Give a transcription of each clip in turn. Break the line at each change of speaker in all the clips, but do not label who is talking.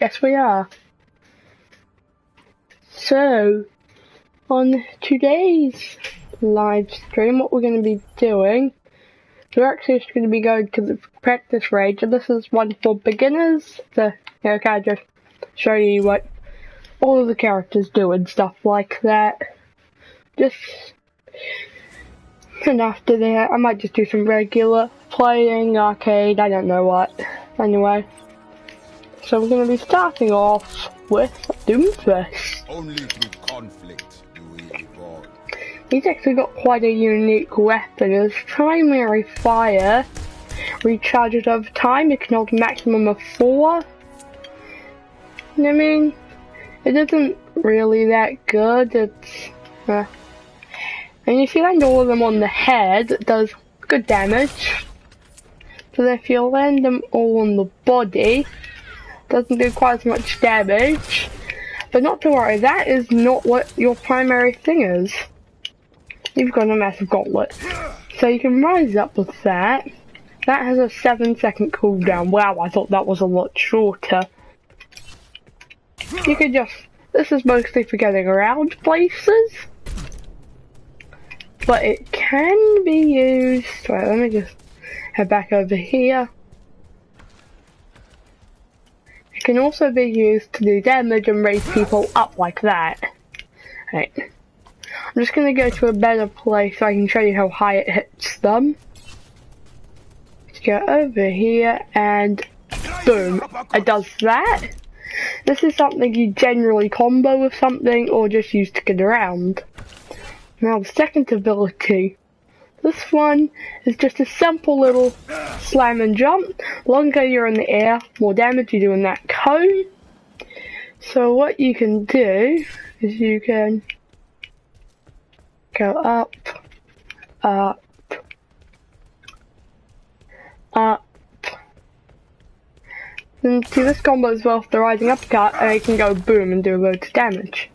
Yes, we are. So, on today's live stream, what we're going to be doing, we're actually just going to be going to the practice range, and this is one for beginners, to kind of just show you what all of the characters do and stuff like that. And after that, I might just do some regular playing, arcade, I don't know what. Anyway, so we're going to be starting off with Doomfist.
Only through conflict do we evolve.
He's actually got quite a unique weapon. His primary fire recharges over time. It can hold a maximum of 4. I mean, it isn't really that good. It's and if you land all of them on the head, it does good damage. But if you land them all on the body, it doesn't do quite as much damage. But not to worry, that is not what your primary thing is. You've got a massive gauntlet. So you can rise up with that. That has a 7-second cooldown. Wow, I thought that was a lot shorter. You can just... This is mostly for getting around places. But it can be used... Right, let me just head back over here. It can also be used to do damage and raise people up like that. Right. I'm just going to go to a better place so I can show you how high it hits them. Let's go over here and boom, it does that. This is something you generally combo with something or just use to get around. Now the second ability, this one is just a simple little slam and jump. The longer you're in the air, more damage you do in that cone. So what you can do is you can go up, up, up. And do this combo as well for the rising uppercut, and you can go boom and do loads of damage.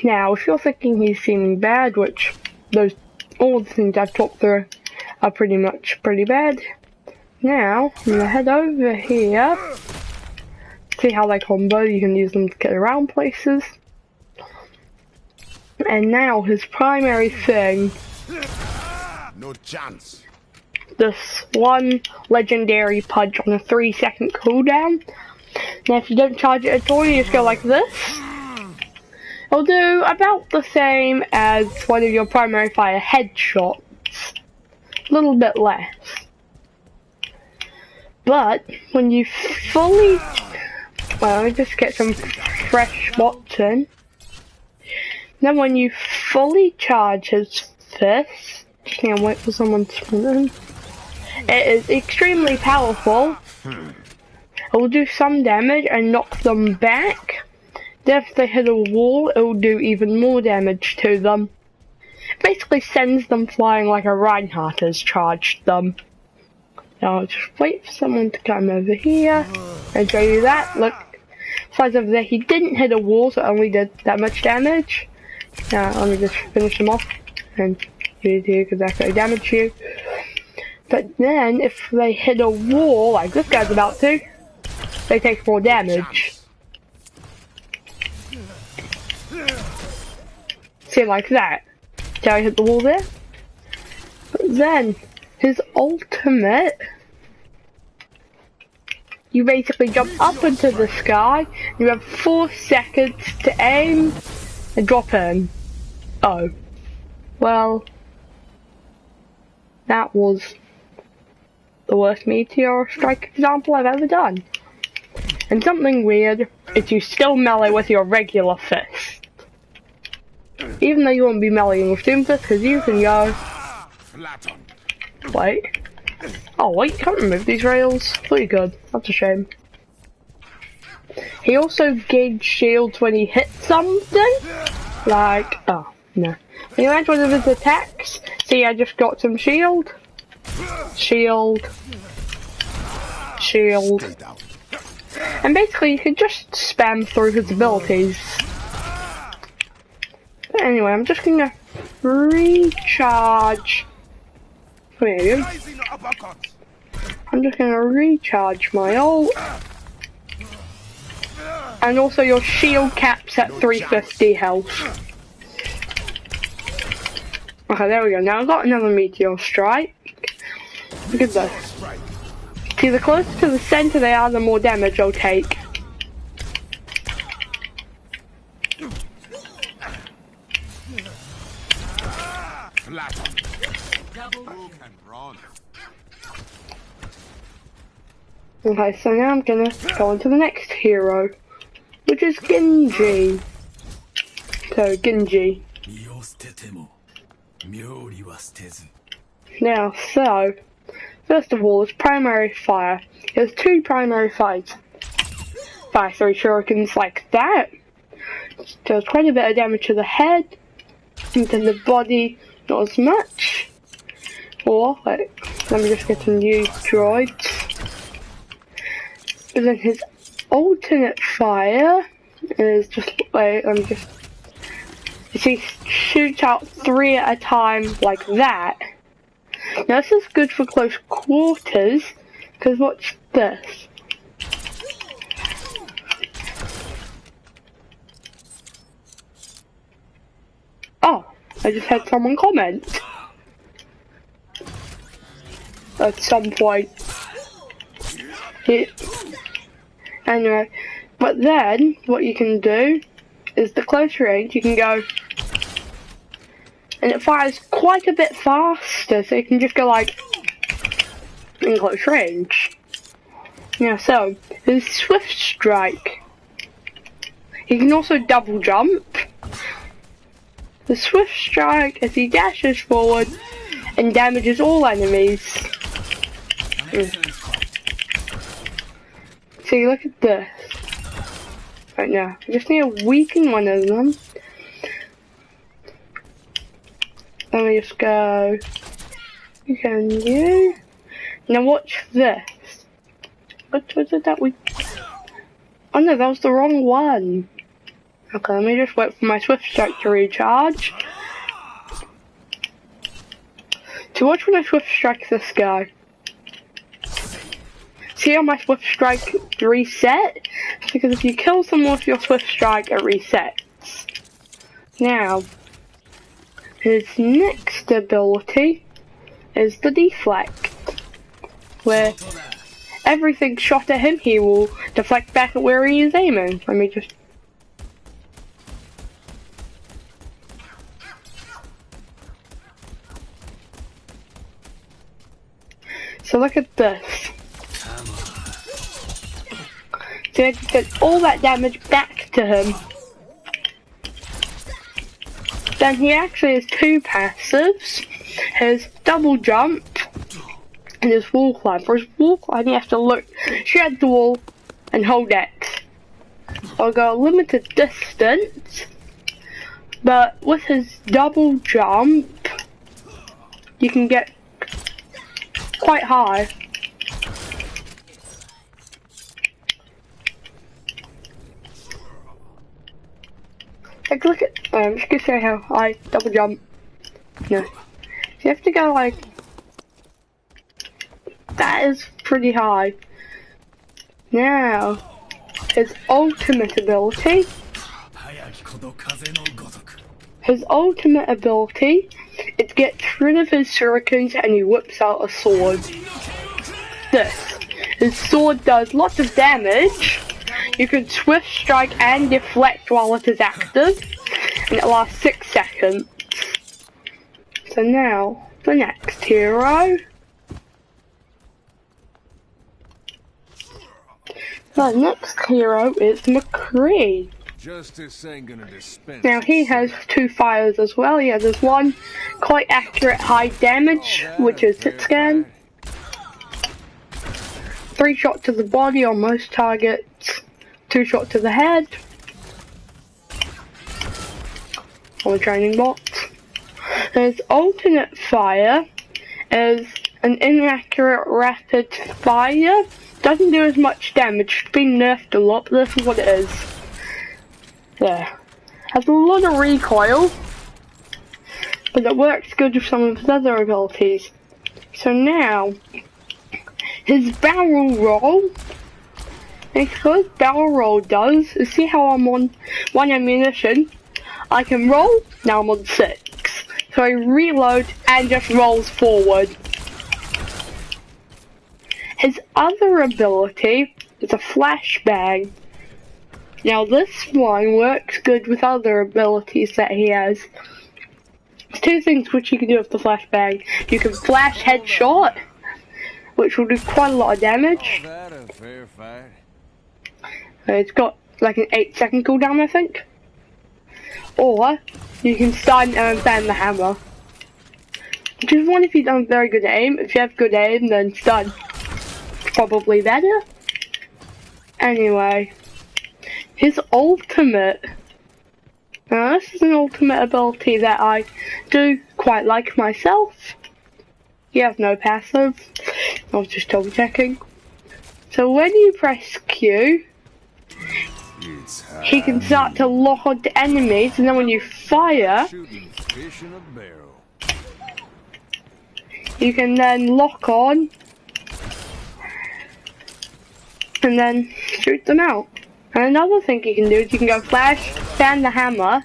Now, if you're thinking he's seeming bad, which all the things I've talked through are pretty bad. Now, I'm gonna head over here. See how they combo, you can use them to get around places. And now his primary thing.
No chance.
This one legendary punch on a 3-second cooldown. Now if you don't charge it at all, you just go like this. It'll do about the same as one of your primary fire headshots. A little bit less. But when you fully... Well, let me just get some fresh spots in. Then when you fully charge his fist, just can't wait for someone to spawn in. It is extremely powerful. It will do some damage and knock them back. Then if they hit a wall, it will do even more damage to them. It basically sends them flying like a Reinhardt has charged them. Now I'll just wait for someone to come over here and show you that. Look, besides over there, he didn't hit a wall, so it only did that much damage. Now let me just finish them off and use you because that's going to damage you. But then if they hit a wall like this guy's about to, they take more damage. See, like that. See how I hit the wall there? But then his ultimate, you basically jump up into the sky. You have 4 seconds to aim and drop in. Oh. Well, that was the worst meteor strike example I've ever done. And something weird is you still melee with your regular fist. Even though you won't be meleeing with Doomfist, because you can go... Wait. Oh wait, you can't remove these rails. Thought you could. That's a shame. He also gains shields when he hits something. Like, oh, no. When you land one of his attacks, see I just got some shield. Shield. Shield. And basically you can just spam through his abilities. But anyway, I'm just gonna recharge. There you go. I'm just gonna recharge my ult. And also your shield caps at 350 health. Okay, there we go. Now I've got another meteor strike. Look at this. See, the closer to the center they are, the more damage they'll take. Okay, so now I'm gonna go on to the next hero, which is Genji. So, Genji. Now, so, first of all, it's primary fire. There's two primary fires. Fire 3 shurikens like that. Does quite a bit of damage to the head, and to the body, not as much. Or, let me just get some new droids. But then his alternate fire is just, wait, let me just, he shoots out 3 at a time like that. Now this is good for close quarters, because watch this. Oh, I just had someone comment. At some point. Anyway, but then what you can do is the close range, you can go, and it fires quite a bit faster, so you can just go like in close range. Yeah, so his swift strike. He can also double jump. The swift strike as he dashes forward and damages all enemies. See, look at this. Right now, I just need to weaken one of them. Let me just go. Can you? Now watch this. What was it that we? Oh no, that was the wrong one. Okay, let me just wait for my swift strike to recharge. So watch when I swift strike this guy. See how my swift strike reset? Because if you kill someone with your swift strike, it resets. Now, his next ability is the deflect, where everything shot at him, he will deflect back at where he is aiming. Let me just. So look at this. So it gets all that damage back to him. Then he actually has 2 passives. His double jump and his wall climb. For his wall climb, you have to look straight at the wall and hold X. I'll go a limited distance, but with his double jump, you can get quite high. Like, look at, I'm just gonna show you how I double jump. No. You have to go like, that is pretty high. Now, his ultimate ability. His ultimate ability, it gets rid of his shurikens and he whips out a sword. This. His sword does lots of damage. You can swift strike and deflect while it is active, and it lasts 6 seconds. So now, the next hero. The next hero is McCree.
Justice ain't gonna dispense.
Now he has 2 fires as well. He has his one quite accurate high damage, which is hit scan. 3 shot to the body on most targets. 2 shot to the head. On the training box. His alternate fire is an inaccurate rapid fire. Doesn't do as much damage. It's been nerfed a lot, but this is what it is. There. Has a lot of recoil, but it works good with some of his other abilities. So now, his barrel roll Because barrel roll does, see how I'm on 1 ammunition? I can roll, now I'm on 6. So I reload and just rolls forward. His other ability is a flashbang. Now this one works good with other abilities that he has. There's 2 things which you can do with the flashbang. You can flash headshot, which will do quite a lot of damage.
Oh, that a fair fight.
It's got like an 8-second cooldown, I think. Or you can stun and fan the hammer. Just one if you don't have very good aim. If you have good aim, then stun. Probably better. Anyway, his ultimate. Now this is an ultimate ability that I do quite like myself. He has no passive. I was just double checking. So when you press Q, he can start to lock onto enemies, and then when you fire, you can then lock on and then shoot them out. And another thing you can do is you can go flash, fan the hammer,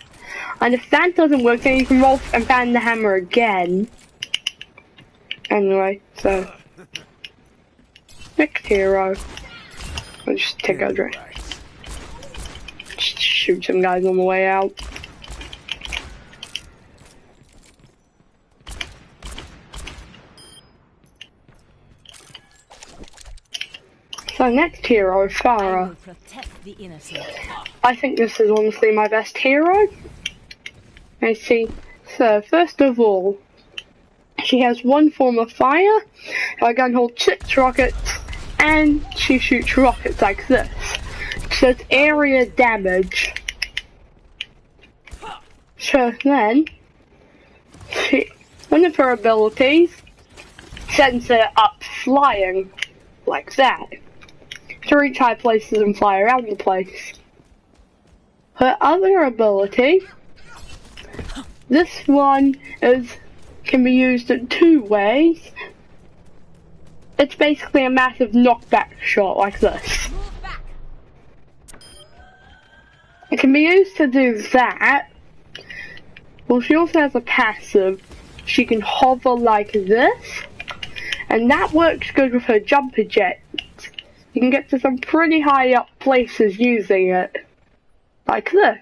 and if that doesn't work, then you can roll and fan the hammer again. Anyway, so next hero. I'll just take a drink. Just shoot some guys on the way out. So next hero is Farah. I think this is honestly my best hero. I see. So first of all, she has 1 form of fire. Her gun holds 6 rockets, and she shoots rockets like this. So it's area damage. So then, one of her abilities sends her up flying, like that, to reach high places and fly around the place. Her other ability, this one can be used in 2 ways. It's basically a massive knockback shot like this. It can be used to do that. Well, she also has a passive. She can hover like this, and that works good with her jumper jet. You can get to some pretty high up places using it, like this.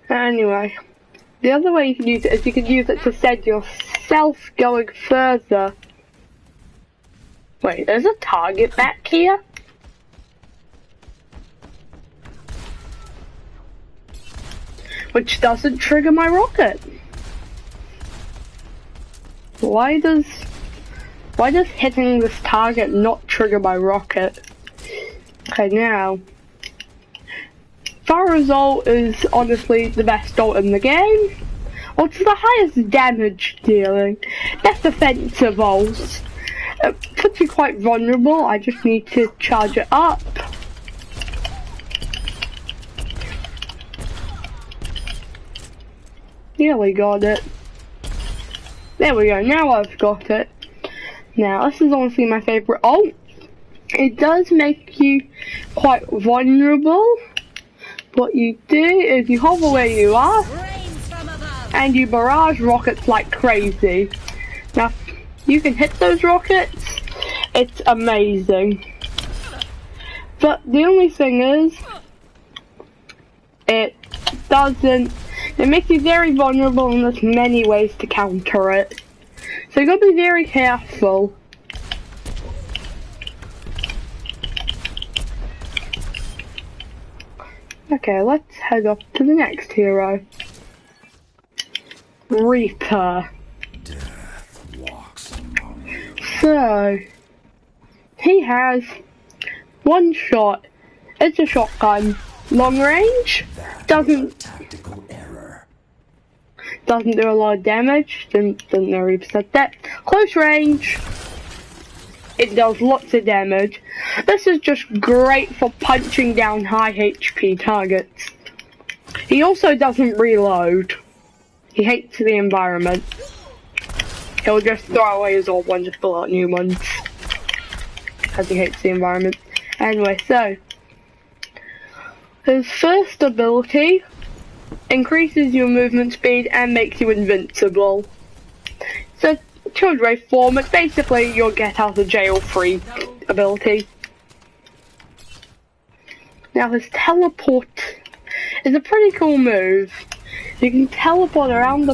Anyway, the other way you can use it is you can use it to send yourself going further. Wait, there's a target back here? Which doesn't trigger my rocket. Why does hitting this target not trigger my rocket? Okay, now Farah's ult is honestly the best ult in the game. It's the highest damage dealing, best offensive ult. It puts you quite vulnerable. I just need to charge it up. Yeah, we got it. There we go, now I've got it. Now, this is honestly my favorite ult. It does make you quite vulnerable. What you do is you hover where you are, and you barrage rockets like crazy. Now, you can hit those rockets, it's amazing. But the only thing is, it makes you very vulnerable, and there's many ways to counter it. So you gotta be very careful. Okay, let's head up to the next hero. Reaper.
Death walks among you.
So, he has 1 shot. It's a shotgun. Long range. Doesn't do a lot of damage. Didn't know Reaper said that. Close range. It does lots of damage. This is just great for punching down high HP targets. He also doesn't reload. He hates the environment. He'll just throw away his old ones and pull out new ones. Because he hates the environment. Anyway, so his first ability increases your movement speed and makes you invincible. So Chilled Ray form, it's basically your get out of jail free ability. Now his teleport is a pretty cool move. You can teleport around the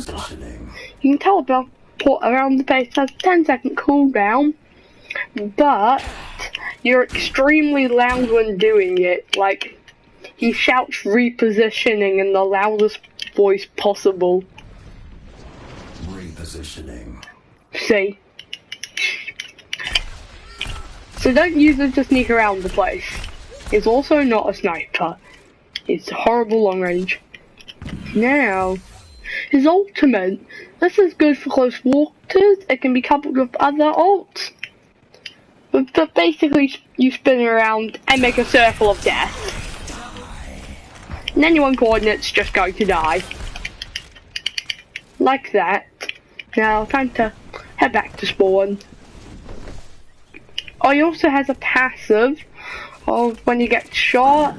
base, has a 10-second cooldown, but you're extremely loud when doing it. Like, he shouts repositioning in the loudest voice possible.
Repositioning.
See? So don't use it to sneak around the place. He's also not a sniper. It's horrible long range. Now, his ultimate. This is good for close waters. It can be coupled with other ults. But basically, you spin around and make a circle of death. And anyone coordinates just going to die. Like that. Now, time to head back to spawn. Oh, he also has a passive of when you get shot.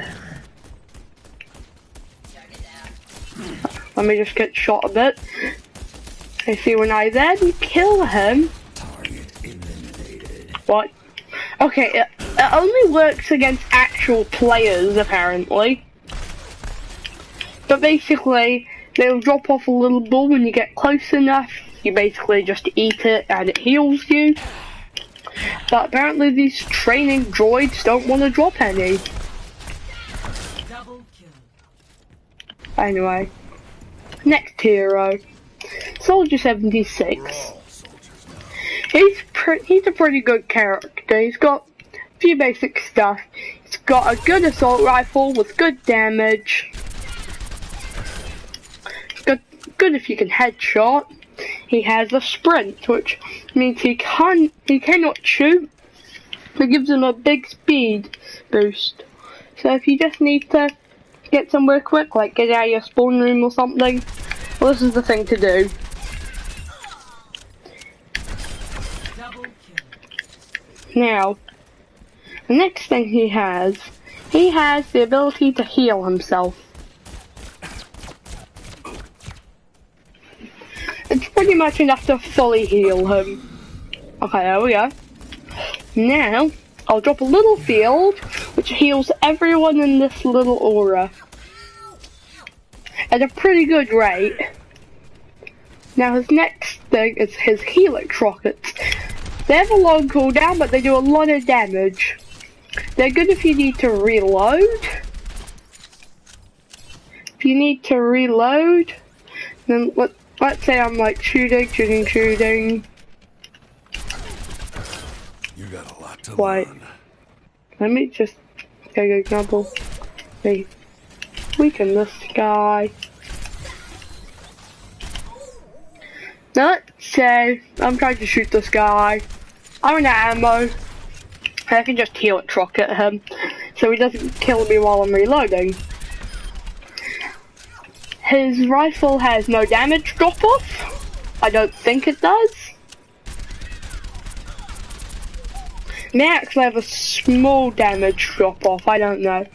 Let me just get shot a bit. I see when I then kill him.
Target eliminated.
What? Okay, it only works against actual players apparently. But basically, they'll drop off a little ball when you get close enough. You basically just eat it and it heals you. But apparently these training droids don't want to drop any. Anyway, next hero, Soldier 76. He's a pretty good character. He's got a few basic stuff. He's got a good assault rifle with good damage. Good if you can headshot. He has a sprint, which means he cannot shoot. It gives him a big speed boost. So if you just need to get somewhere quick, like get out of your spawn room or something, well, this is the thing to do. Now, the next thing he has the ability to heal himself. It's pretty much enough to fully heal him. Okay, there we go. Now, I'll drop a little field, which heals everyone in this little aura. At a pretty good rate. Now his next thing is his helix rockets. They have a long cooldown, but they do a lot of damage. They're good if you need to reload. If you need to reload, then let's say I'm like shooting.
You got a lot to
Wait.
learn.
Let me just take an example. Hey, weaken this guy. Let's say I'm trying to shoot this guy. I'm out of ammo. I can just helix rocket him, so he doesn't kill me while I'm reloading. His rifle has no damage drop off. I don't think it does. May actually have a small damage drop off, I don't know.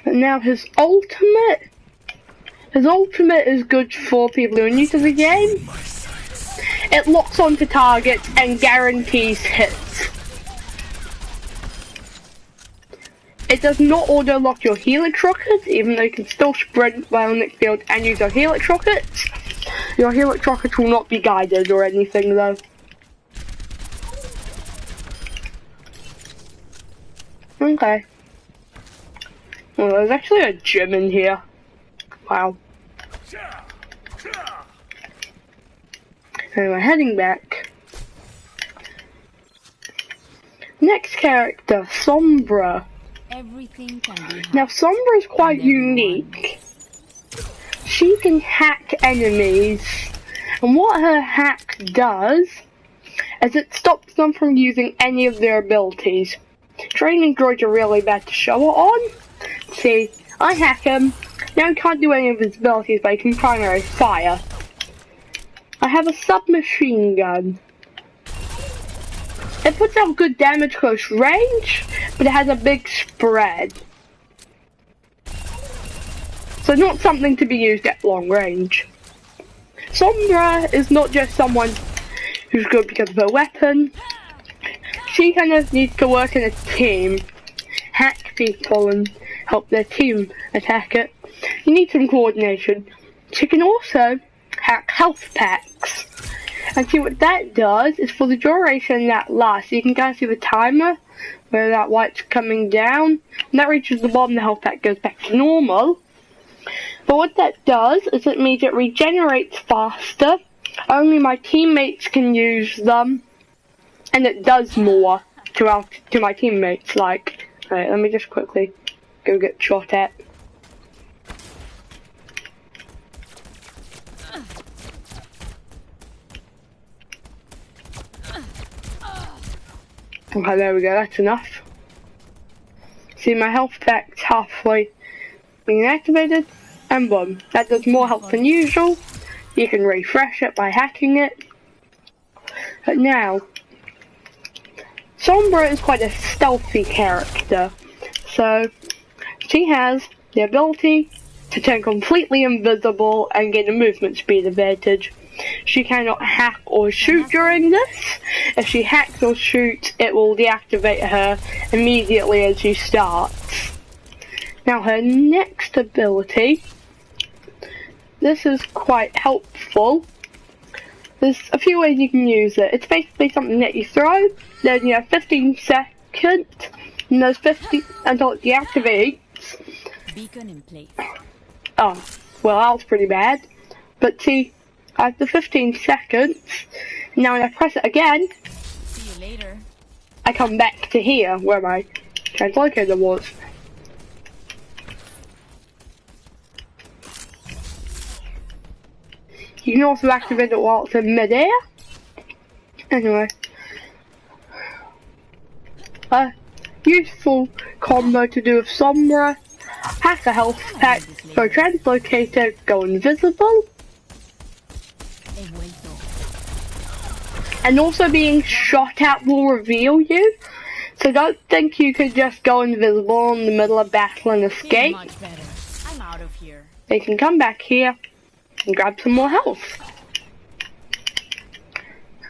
And now his ultimate is good for people who are new to the game. It locks onto targets and guarantees hits. It does not auto lock your helix rockets, even though you can still sprint while in the field and use your helix rockets. Your helix rockets will not be guided or anything though. Okay. Well, there's actually a gym in here. Wow. Anyway, heading back. Next character, Sombra.
Everything can be hacked.
Now, Sombra is quite unique. She can hack enemies. And what her hack does is it stops them from using any of their abilities. Training droids are really bad to show it on. See, I hack him. Now he can't do any of his abilities, but he can primary fire. I I have a submachine gun. It puts out good damage close range, but it has a big spread. So not something to be used at long range. Sombra is not just someone who's good because of her weapon. She kind of needs to work in a team, hack people and help their team attack it. You need some coordination. She can also hack health packs. And see what that does is for the duration that lasts, you can kind of see the timer where that light's coming down. When that reaches the bottom, the health pack goes back to normal. But what that does is it means it regenerates faster. Only my teammates can use them. And it does more to my teammates. Like, alright, let me just quickly go get shot at. Okay, there we go, that's enough. See, my health pack's halfway being activated, and boom, that does more health than usual. You can refresh it by hacking it. But now, Sombra is quite a stealthy character, so she has the ability to turn completely invisible and get a movement speed advantage. She cannot hack or shoot during this. If she hacks or shoots, it will deactivate her immediately as she starts. Now her next ability, this is quite helpful. There's a few ways you can use it. It's basically something that you throw, then you have 15 seconds, and those 50 until it deactivates.
Beacon in place.
Oh, well that was pretty bad. But see, after 15 seconds, now when I press it again,
See you later.
I come back to here where my translocator was. You can also activate it while it's in midair. Anyway. A useful combo to do with Sombra. Hack a health pack, go translocator, go invisible. And also being shot at will reveal you. So don't think you could just go invisible in the middle of battle and escape.
I'm out of here.
They can come back here and grab some more health.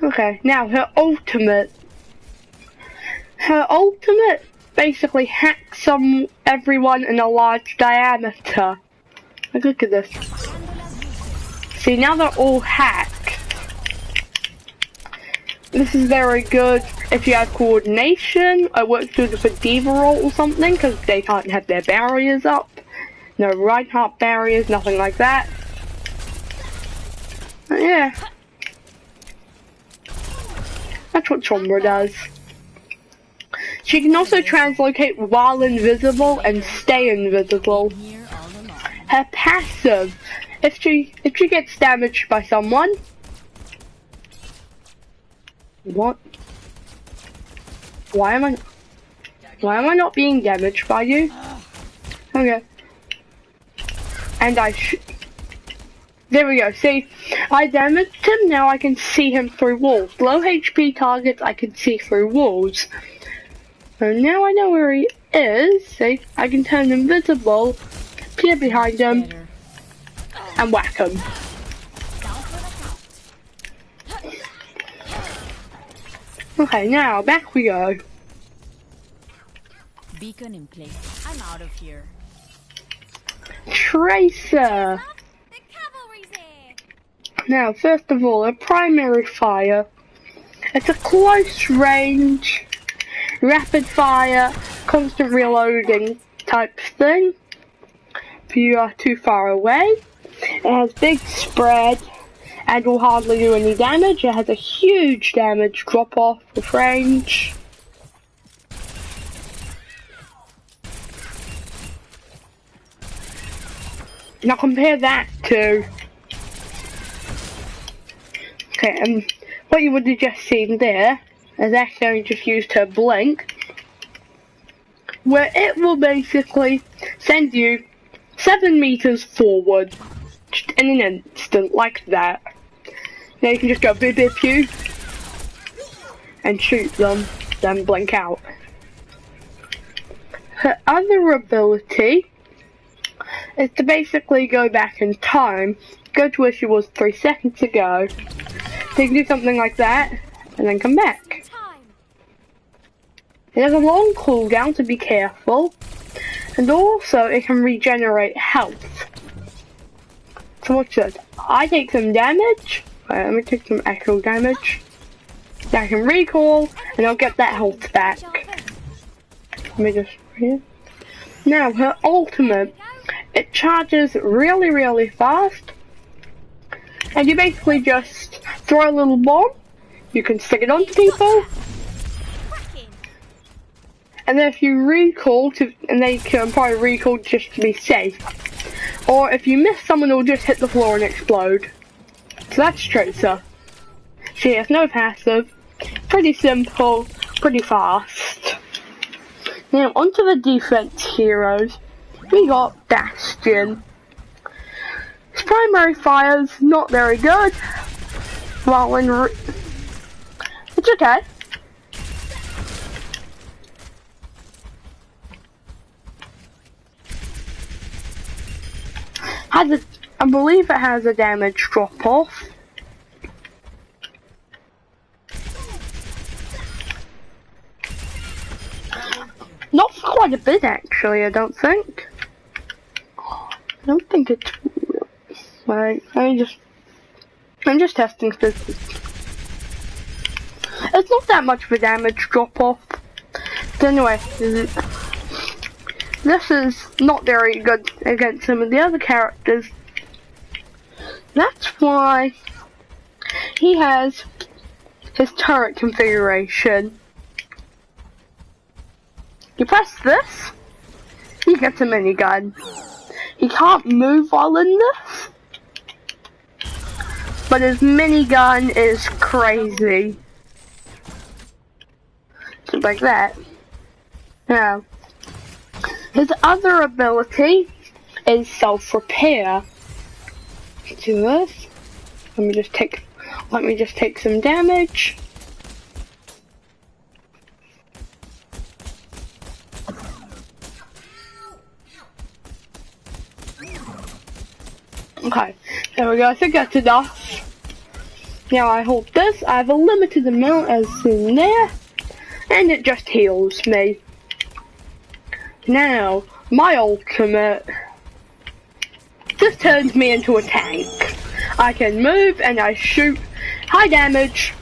Okay, now her ultimate. Her ultimate basically hacks everyone in a large diameter. Like, look at this. See, now they're all hacked. This is very good if you have coordination. It works good for Diva roll or something, because they can't have their barriers up. No Reinhardt barriers, nothing like that. But yeah. That's what Sombra does. She can also translocate while invisible and stay invisible. Her passive, if she gets damaged by someone. What? Why am I not being damaged by you? Okay. And there we go. See, I damaged him. Now I can see him through walls. Low HP targets I can see through walls. So now I know where he is. See, I can turn invisible, appear behind him, and whack him. Okay, now back we go.
Beacon in place. I'm out of here.
Tracer. Now, first of all, a primary fire. It's a close range, rapid fire, constant reloading type thing. If you are too far away, it has big spread and will hardly do any damage. It has a huge damage drop off with range. Now compare that to what you would have just seen there is actually just used her blink, where it will basically send you 7 meters forward just in an instant like that. Now you can just go beep beep pew and shoot them, then blink out. Her other ability is to basically go back in time, go to where she was 3 seconds ago. So you can do something like that, and then come back. It has a long cooldown, so be careful. And also, it can regenerate health. So watch this. I take some damage. Wait, let me take some actual damage. Then I can recall, and I'll get that health back. Let me just... Here. Now, her ultimate, it charges really, really fast. And you basically just throw a little bomb. You can stick it onto people. And then if you recall to, and they can probably recall just to be safe. Or if you miss someone, it'll just hit the floor and explode. So that's Tracer. She has no passive. Pretty simple, pretty fast. Now onto the defense heroes. We got Bastion. His primary fire's not very good. While in it's okay. I believe it has a damage drop off. Not for quite a bit actually, I don't think. I don't think it's... Wait, I'm just testing this. It's not that much of a damage drop off. So anyway, this is not very good against some of the other characters. That's why he has his turret configuration. You press this, he gets a minigun. He can't move while in this, but his minigun is crazy. So like that. Now, his other ability is self-repair. Do this. Let me just take some damage. Okay, there we go. I think that's enough. Now I hold this. I have a limited amount as in there, and it just heals me. Now, my ultimate, this turns me into a tank. I can move and I shoot high damage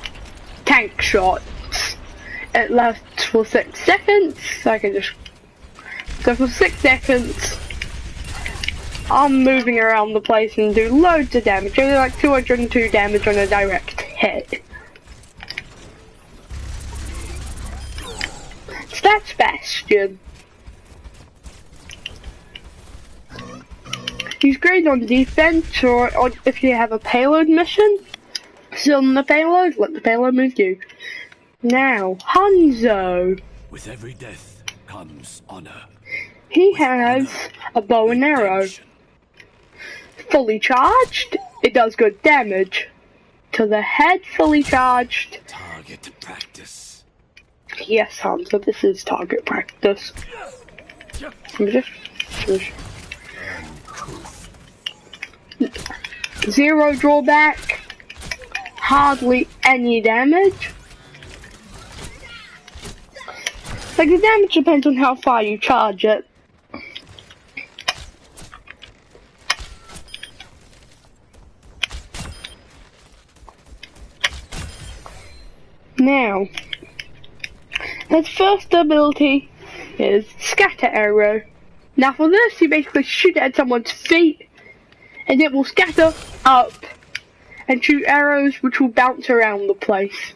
tank shots. It lasts for 6 seconds. So I can just, so for 6 seconds, I'm moving around the place and do loads of damage. Only like 202 damage on a direct hit. So that's Bastion. He's great on defense or if you have a payload mission. Still on the payload, let the payload move you. Now, Hanzo.
With every death comes honor.
He has a bow and arrow. Fully charged, it does good damage. To the head, fully charged.
Target practice.
Yes, Hanzo, this is target practice. Zero drawback, hardly any damage. Like the damage depends on how far you charge it. Now, his first ability is Scatter Arrow. Now for this, you basically shoot it at someone's feet, and it will scatter up and shoot arrows which will bounce around the place.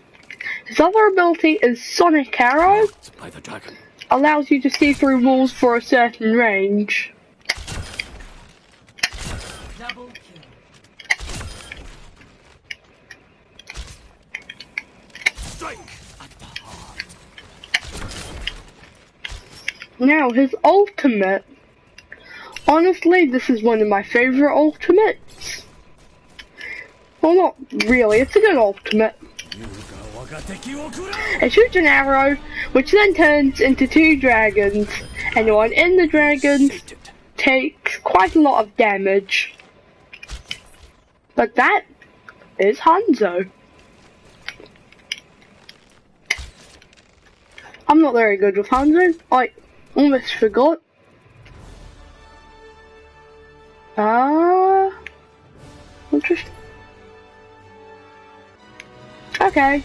His other ability is Sonic Arrow.
By the dragon.
Allows you to see through walls for a certain range.
Double kill.
Strike at the heart.
Now his ultimate, honestly this is one of my favorite ultimates. Well, not really, it's a good ultimate. It shoots an arrow, which then turns into 2 dragons. Anyone in the dragons takes quite a lot of damage. But that is Hanzo. I'm not very good with Hanzo. I almost forgot. Interesting. Okay.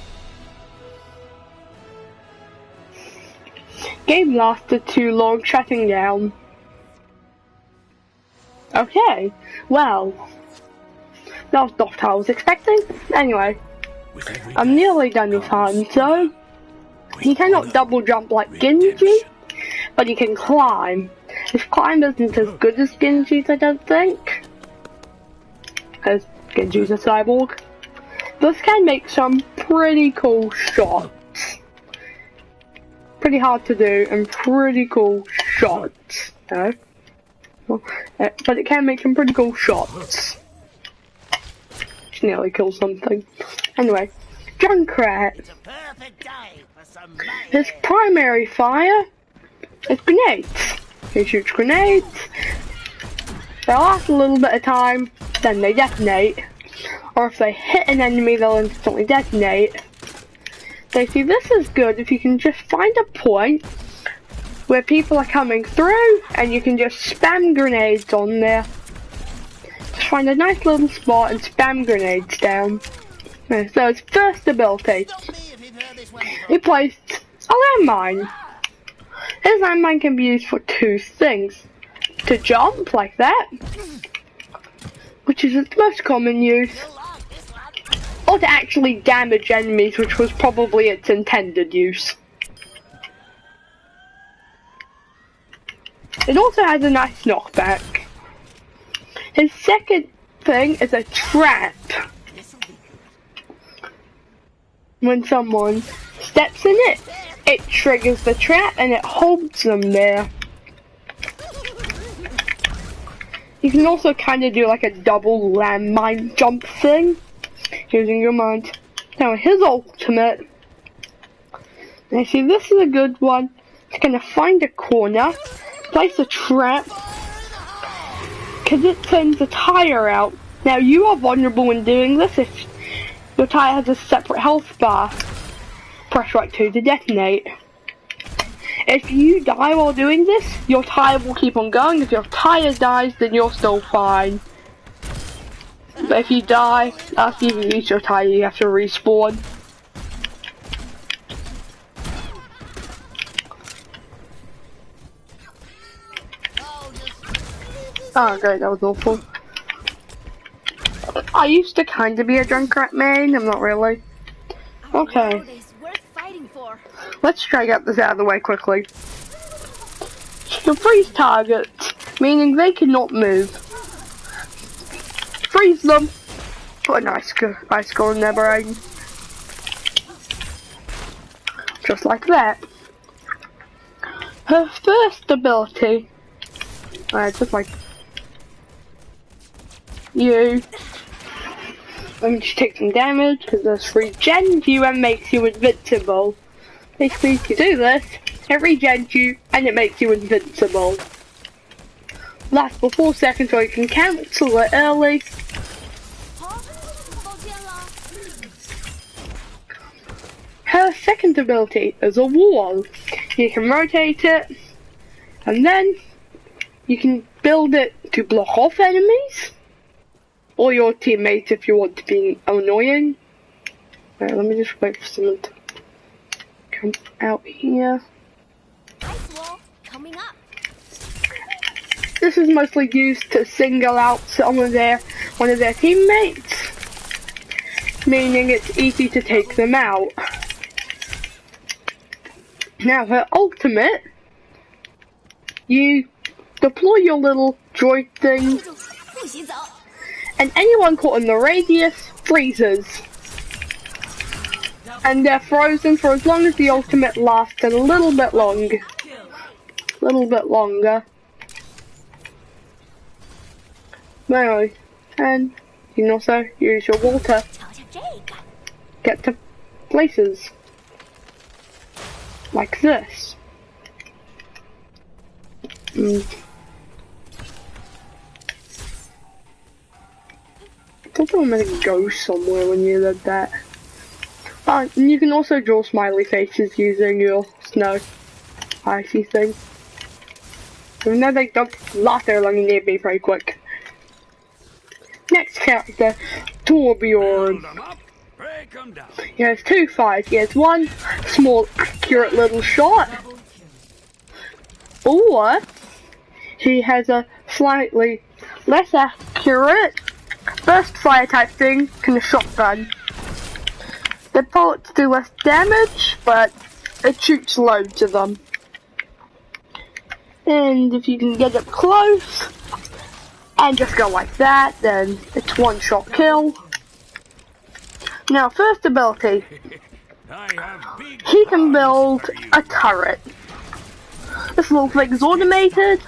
Game lasted too long shutting down. Okay, well, that was not what I was expecting. Anyway, I'm nearly done with Hanzo. He cannot double jump like Genji, but he can climb. His climb isn't as good as Genji's, I don't think, as Genji's a cyborg. This can make some pretty cool shots. Pretty hard to do and pretty cool shots, no? But it can make some pretty cool shots. Just nearly killed something. Anyway, Junkrat. His primary fire is grenades. He shoots grenades. They last a little bit of time, then they detonate. Or if they hit an enemy, they'll instantly detonate. So see, this is good if you can just find a point where people are coming through and you can just spam grenades on there. Just find a nice little spot and spam grenades down. So his first ability, he placed a landmine. His landmine can be used for 2 things. To jump, like that, which is its most common use, or to actually damage enemies, which was probably its intended use. It also has a nice knockback. His second thing is a trap. When someone steps in it, it triggers the trap and it holds them there. You can also kind of do like a double landmine jump thing, using your mind. Now his ultimate, now see, this is a good one. It's gonna find a corner, place a trap, because it sends a tire out. Now you are vulnerable when doing this if your tire has a separate health bar. Press right 2 to detonate. If you die while doing this, your tire will keep on going. If your tire dies, then you're still fine. But if you die, after you've used your tire, you have to respawn. Oh great, that was awful. I used to kind of be a Junkrat main, I'm not really. Okay. Let's try to get this out of the way quickly. You can freeze targets, meaning they cannot move. Freeze them. Put an icicle in their brain. Just like that. Her first ability, just like you. Let me just take some damage because this regens you and makes you invincible. Basically, if you do this, it regens you and it makes you invincible. Lasts for 4 seconds so you can cancel it early. Her second ability is a wall. You can rotate it and then you can build it to block off enemies or your teammates if you want to be annoying. Alright, let me just wait for someone to come out here.
Ice wall coming up.
This is mostly used to single out one of their teammates, meaning it's easy to take them out. Now her ultimate, you deploy your little droid thing, and anyone caught in the radius freezes. And they're frozen for as long as the ultimate lasts, and a little bit longer. Anyway, 10, You can also use your water. Get to places. Like this. I thought I was meant to go somewhere when you did that. And you can also draw smiley faces using your snow icy thing. Even though they don't last very long, you need to be pretty quick. Next character, Torbjorn. He has 2 fires. He has one small, accurate little shot, or he has a slightly less accurate burst fire type thing and a shotgun. The bullets do less damage, but it shoots loads of them. And if you can get up close and just go like that, then it's one-shot kill. Now, first ability, he can build a turret. This little thing's automated.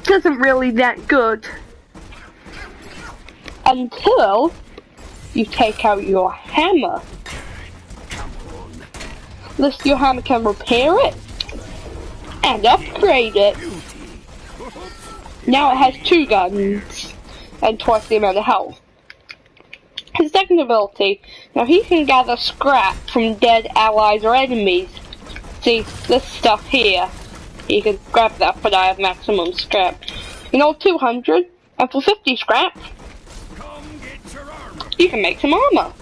Isn't really that good until you take out your hammer. Your hammer can repair it and upgrade it. Now it has 2 guns and twice the amount of health. His second ability, now he can gather scrap from dead allies or enemies. See, this stuff here, you can grab that, but I have maximum scrap. You know, 200, and for 50 scrap, you can make some armor.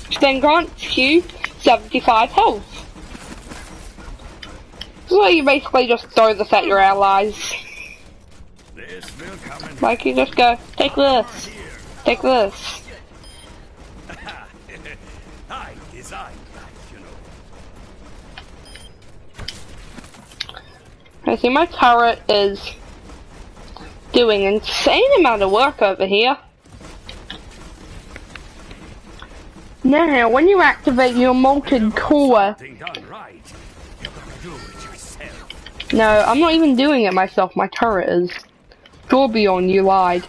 Which then grants you 75 health. So you basically just throw this at your allies. Like you just go, take this, take this. I see my turret is doing an insane amount of work over here. Now, when you activate your molten core, no, I'm not even doing it myself, my turret is. Torbjorn, you lied.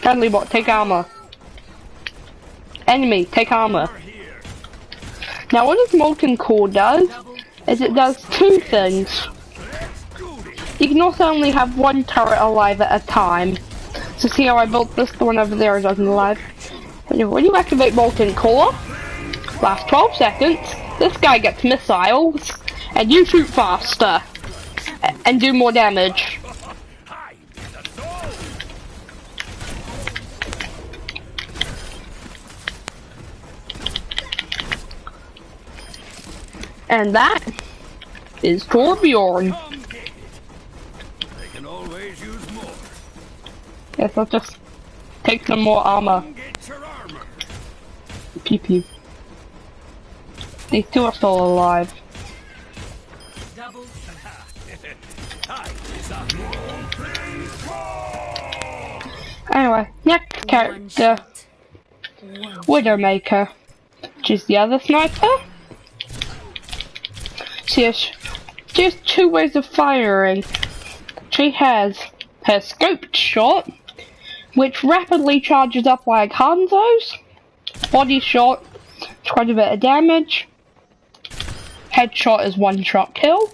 Friendly bot, take armor. Enemy, take armor. Now what this molten core does, is it does 2 things. You can also only have 1 turret alive at a time. So see how I built this, the one over there is alive. When you activate molten core, last 12 seconds, this guy gets missiles, and you shoot faster, and do more damage. And that is Torbjorn. Yes, I'll just take some more armor. Pew pew. These 2 are still alive. Anyway, next character, Widowmaker, which is the other sniper. She has 2 ways of firing. She has her scoped shot, which rapidly charges up like Hanzo's. Body shot, quite a bit of damage. Headshot is 1-shot kill.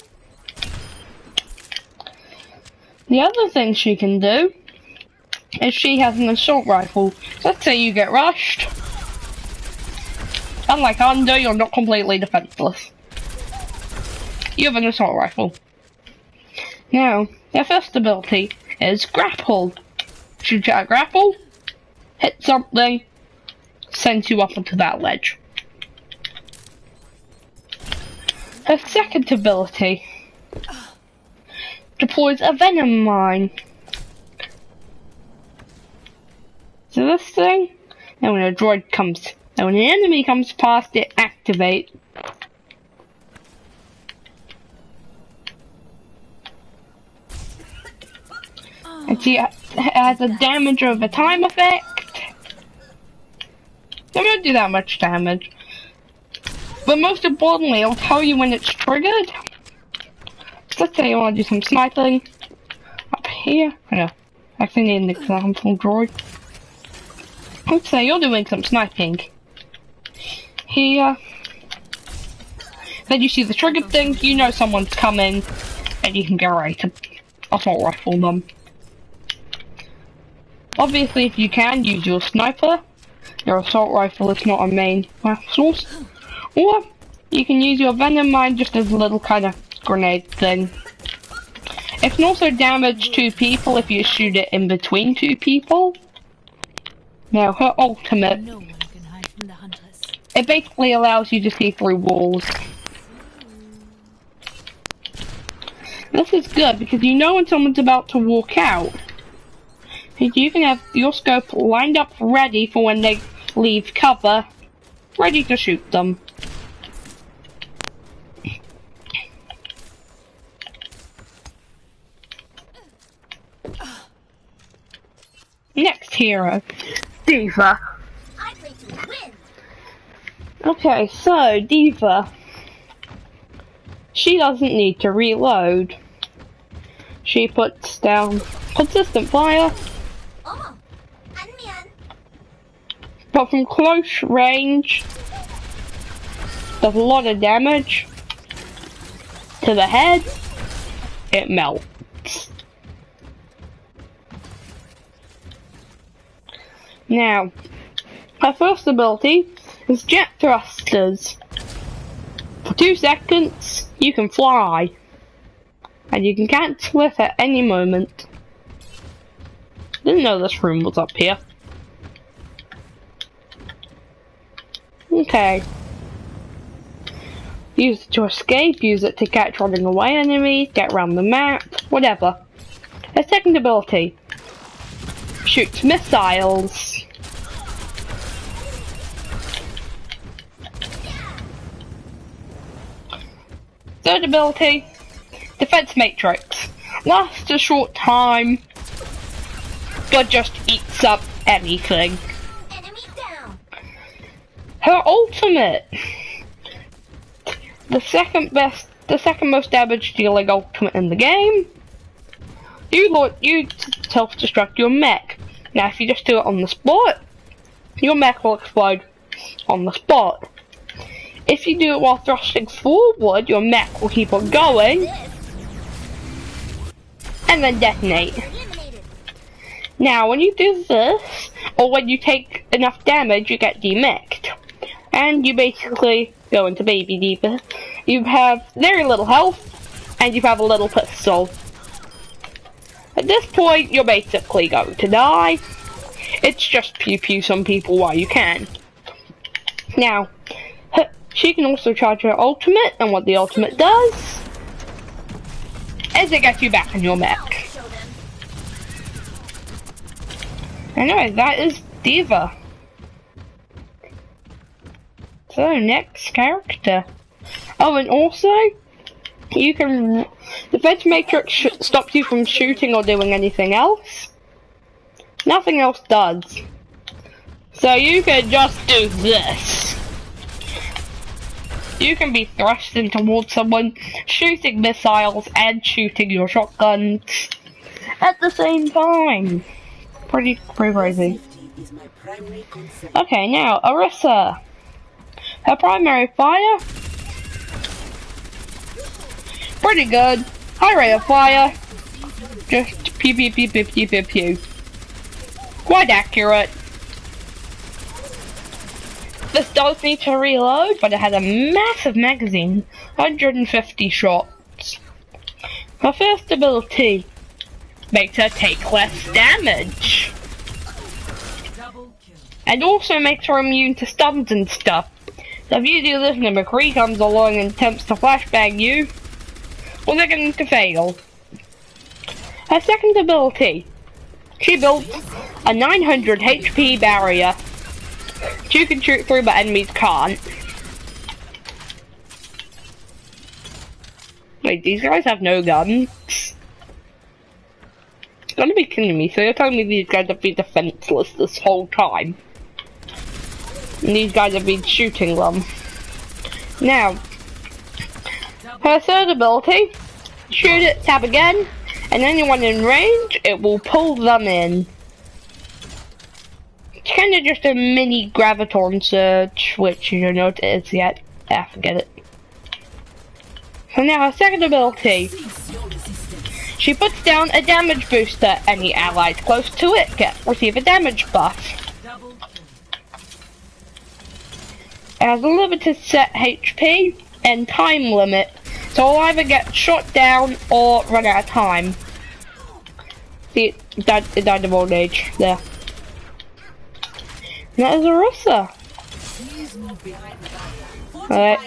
The other thing she can do is she has an assault rifle. Let's say you get rushed. Unlike Hanzo, you're not completely defenseless. You have an assault rifle. Now, their first ability is grapple. Shoot at a grapple, hit something, sends you up onto that ledge. Her second ability deploys a venom mine. So this thing, and when an enemy comes past, it activates. And see, it has a damage over time effect. It won't do that much damage. But most importantly, it'll tell you when it's triggered. So let's say you want to do some sniping. Up here. Yeah. Actually need an example droid. Let's say you're doing some sniping. Here. Then you see the trigger thing, you know someone's coming, and you can get ready to assault rifle them. Obviously, if you can, use your sniper. Your assault rifle is not a main source. Or, you can use your venom mine just as a little kind of grenade thing. It can also damage 2 people if you shoot it in between 2 people. Now, her ultimate,
No one can hide from the hunters.
it basically allows you to see through walls. This is good because you know when someone's about to walk out. You can have your scope lined up ready for when they leave cover, ready to shoot them. Next hero, Diva.
I play to win.
Okay, so Diva. She doesn't need to reload. She puts down consistent fire,
Oh, 안미안.
but from close range, does a lot of damage to the head. It melts. Now, her first ability is jet thrusters. For 2 seconds, you can fly, and you can cancel it at any moment. Didn't know this room was up here. Okay. Use it to escape, use it to catch running away enemies, get around the map, whatever. Her second ability, shoots missiles. Third ability, defense matrix. Lasts a short time, but just eats up anything.
Enemy down.
Her ultimate, the second most damage dealing ultimate in the game. You self-destruct your mech. Now, if you just do it on the spot, your mech will explode on the spot. If you do it while thrusting forward, your mech will keep on going and then detonate.
Eliminated.
Now, when you do this, or when you take enough damage, you get demech'd. And you basically go into Baby Diva. You have very little health, and you have a little pistol. At this point, you're basically going to die. It's just pew pew some people while you can. Now, she can also charge her ultimate, and what the ultimate does is it gets you back in your mech.
Show them.
Anyway, that is Diva. So, next character. Oh, and also, you can... Defense Matrix stops you from shooting or doing anything else. Nothing else does. So you can just do this. You can be thrusting towards someone, shooting missiles and shooting your shotguns at the same time. Pretty crazy. Okay, now, Orisa. Her primary fire, pretty good. High rate of fire, just pew pew pew pew pew pew pew. Quite accurate. This does need to reload, but it has a massive magazine, 150 shots. Her first ability makes her take less damage, and also makes her immune to stuns and stuff. So if you do this and a McCree comes along and attempts to flashbang you, well, they're going to fail. Her second ability, she built a 900 HP barrier. You can shoot through, but enemies can't. Wait, these guys have no guns? You're gonna be kidding me, so you're telling me these guys have been defenseless this whole time? And these guys have been shooting them. Now, her third ability, shoot it, tab again, and anyone in range, it will pull them in. It's kind of just a mini graviton surge, which you don't know what it is yet. Ah, forget it. So now her second ability. She puts down a damage booster. Any allies close to it receive a damage buff. It has a limited set HP and time limit, so I'll either get shot down or run out of time. See, it died of old age there. And that is Orisa. Alright.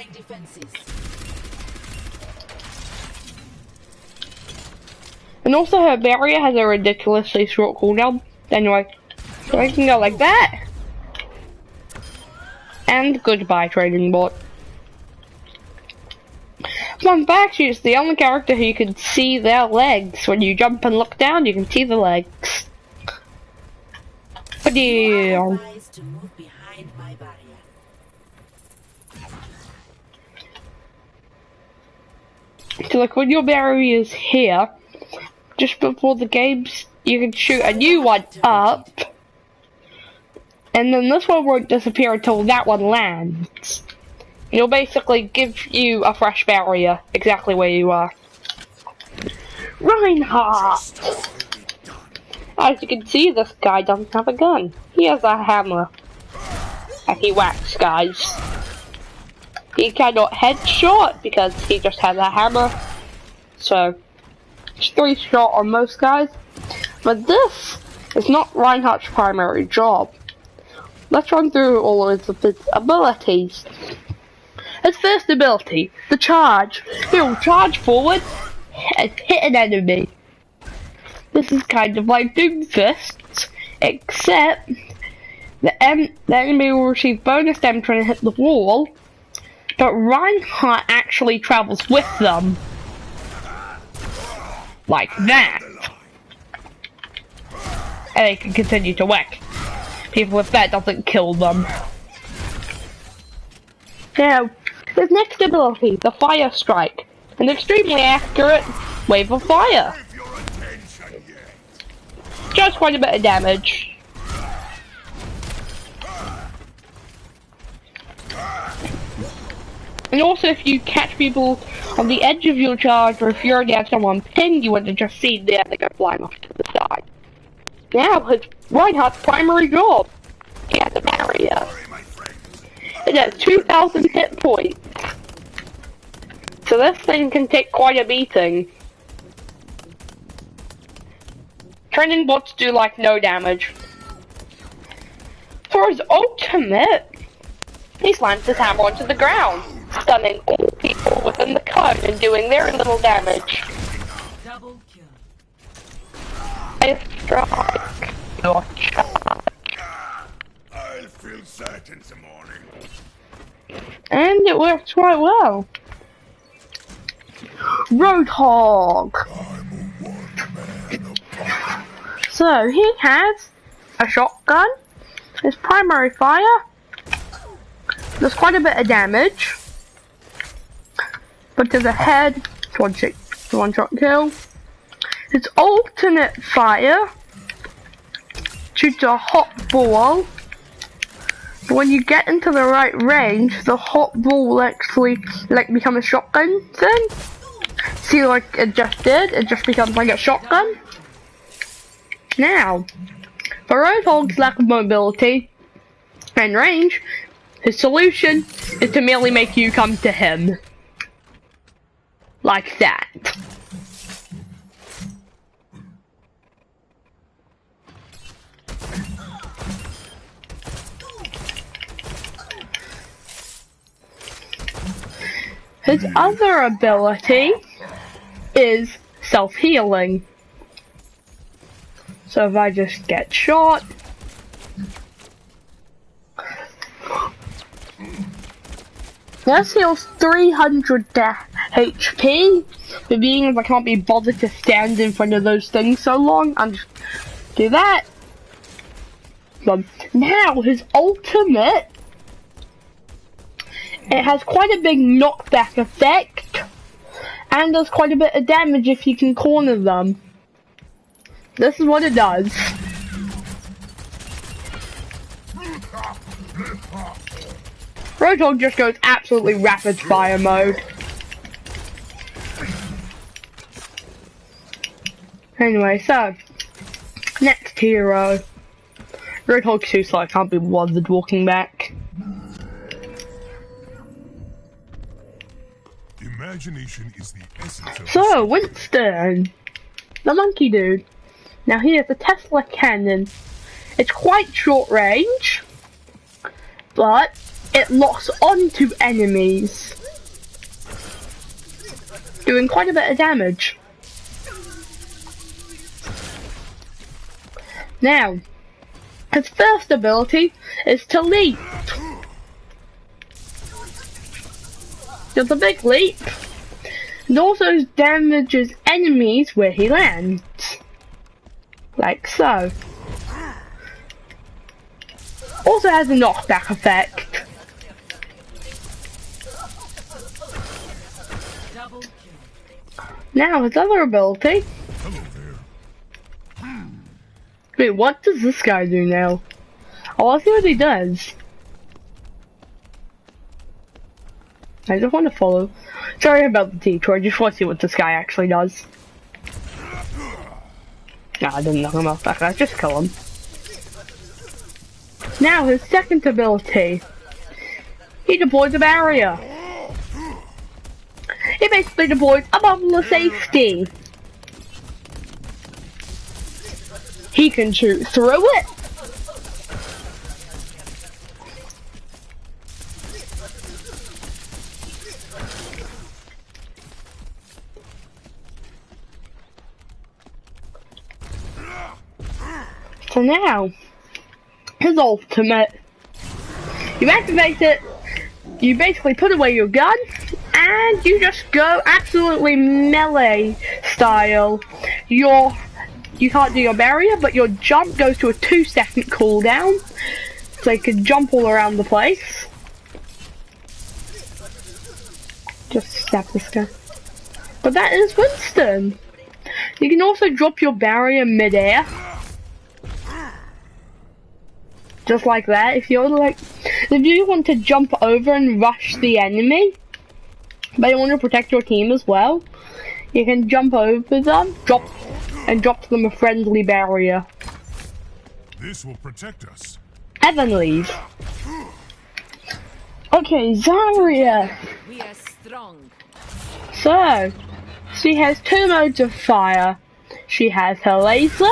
And also her barrier has a ridiculously short cooldown. Anyway, so I can go like that. And goodbye, trading bot. Fun fact, she's the only character who you can see their legs. When you jump and look down, you can see the legs. But yeah. So like when your barrier is here, just before the games, you can shoot a new one up. And then this one won't disappear until that one lands. It'll basically give you a fresh barrier exactly where you are. Reinhardt! As you can see, this guy doesn't have a gun. He has a hammer. And he whacks guys. He cannot headshot because he just has a hammer. So, it's 3-shot on most guys. But this is not Reinhardt's primary job. Let's run through all of his abilities. His first ability, the charge. He will charge forward and hit an enemy. This is kind of like Doomfist, except the enemy will receive bonus damage when it hits the wall, but Reinhardt actually travels with them. Like that. And they can continue to whack people if that doesn't kill them. Now, his next ability, the Fire Strike, an extremely accurate wave of fire. Just quite a bit of damage. And also if you catch people on the edge of your charge, or if you already have someone pinned, you would have just seen them, they go flying off to the side. Now, his Reinhardt's primary job. He has a barrier. It has 2,000 hit points. So this thing can take quite a beating. Training bots do like no damage. For his ultimate, he slams his hammer onto the ground, stunning all people within the cone and doing very little damage.
Double kill.
I strike your charge.
I'll feel sad in the morning.
And it works quite well. Roadhog. So he has a shotgun. His primary fire does quite a bit of damage, but to the head, one shot kill. His alternate fire shoots a hot ball. But when you get into the right range, the hot ball will actually become a shotgun thing. See, like it just did. It just becomes like a shotgun. Now, for Roadhog's lack of mobility and range, his solution is to merely make you come to him. Like that. His other ability is self-healing. So if I just get shot, this heals 300 HP, but being as I can't be bothered to stand in front of those things so long, I'll just do that. So now his ultimate, it has quite a big knockback effect, and does quite a bit of damage if you can corner them. This is what it does. Roadhog just goes absolutely rapid fire mode. Anyway, so next hero. Roadhog's too slow, I can't be bothered walking back.
Imagination is the essence of
So, Winston, the monkey dude. Now he has a Tesla cannon. It's quite short range, but it locks onto enemies, doing quite a bit of damage. Now, his first ability is to leap. Does a big leap, and also damages enemies where he lands, like so. Also has a knockback effect. Now his other ability.
hello there.
Wait, what does this guy do now? Oh, let's see what he does. I just want to follow. Sorry about the detour, I just want to see what this guy actually does. Nah, I didn't knock him off that guy, just kill him. Now, his second ability. He deploys a barrier. He basically deploys a bubble of safety. He can shoot through it. So now, his ultimate. You activate it, you basically put away your gun, and you just go absolutely melee style. You can't do your barrier, but your jump goes to a 2-second cooldown, so you can jump all around the place. Just stab this guy. But that is Winston. You can also drop your barrier mid-air. Just like that. If you want to jump over and rush the enemy, but you want to protect your team as well, you can jump over them, drop them a friendly barrier.
This will protect us.
And then leave. Okay, Zarya.
We are strong.
So, she has 2 modes of fire. She has her laser.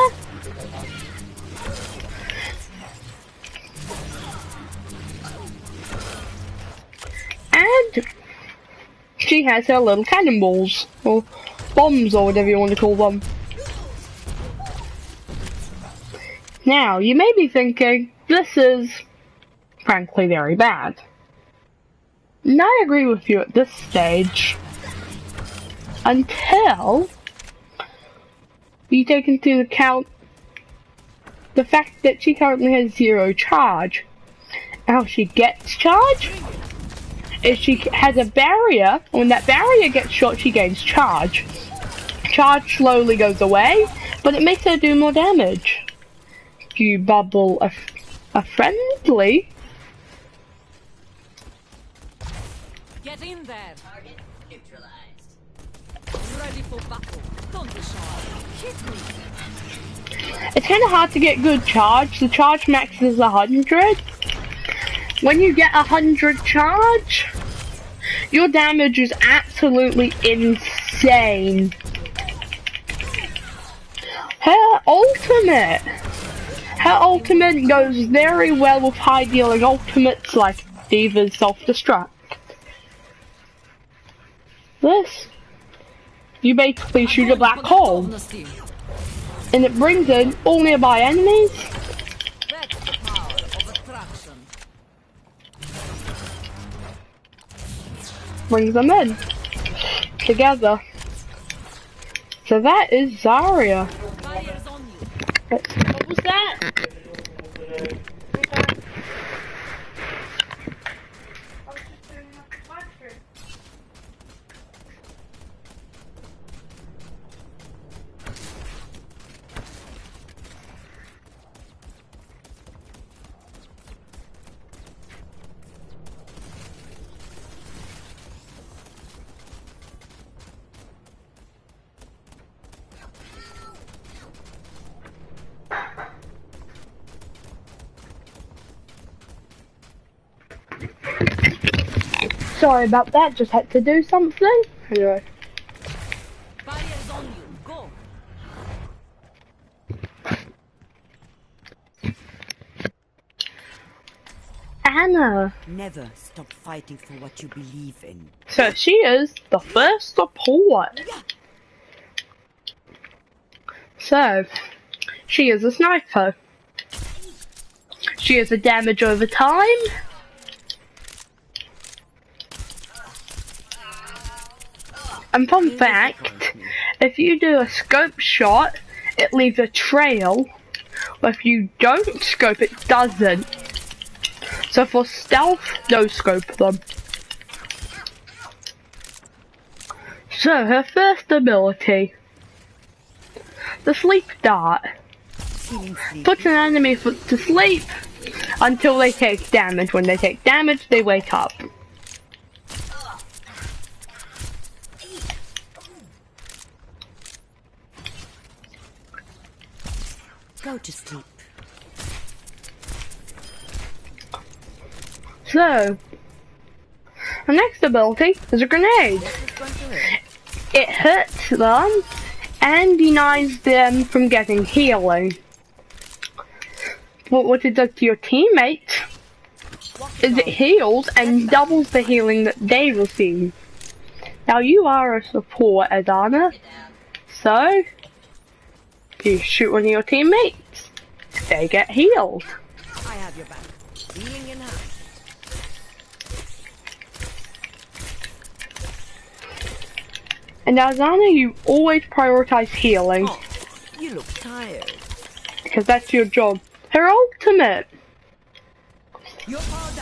And she has her little cannonballs, or bombs, or whatever you want to call them. Now, you may be thinking, this is, frankly, very bad. And I agree with you at this stage. Until you take into account the fact that she currently has 0 charge. How she gets charge is she has a barrier. When that barrier gets shot, she gains charge. Charge slowly goes away, but it makes her do more damage. You bubble a friendly.
Get in there. Target neutralized. Ready for battle. Don't be shy. Hit me.
It's kind of hard to get good charge. The charge max is 100. When you get 100 charge, your damage is absolutely insane. Her ultimate goes very well with high dealing ultimates like Diva's self-destruct. This, you basically shoot a black hole, and it brings in all nearby enemies.
That's the power of attraction.
Brings them in together. So that is Zarya.
Barriers on you.
What was that? Sorry about that, just had to do something. Anyway.
Barriers on you. Go.
Anna.
Never stop fighting for what you believe in.
So she is the first support. So, she is a sniper. She is a damage over time. And fun fact, if you do a scope shot, it leaves a trail. But if you don't scope, it doesn't. So for stealth, no scope them. So her first ability, the sleep dart, puts an enemy to sleep until they take damage. When they take damage, they wake up.
Go to sleep.
So, the next ability is a grenade. It hurts them and denies them from getting healing. But what it does to your teammates is it heals and doubles the healing that they receive. Now you are a support, Adana, so you shoot one of your teammates, they get healed.
I have your back. Healing in hand.
And Adana, you always prioritize healing.
Oh, you look tired.
Because that's your job. Her ultimate.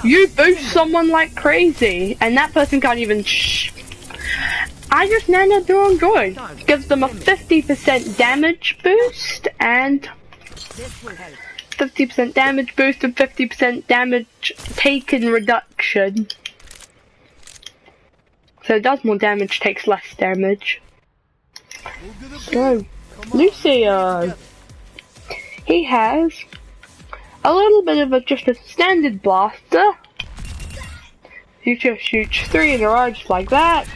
You boost someone like crazy, and that person can't even I just nanoed their own droid. Gives them a 50% damage boost, and 50% damage boost and 50% damage taken reduction. So it does more damage, takes less damage. So, Lucio. He has a little bit of just a standard blaster. He just shoots 3 in a row just like that.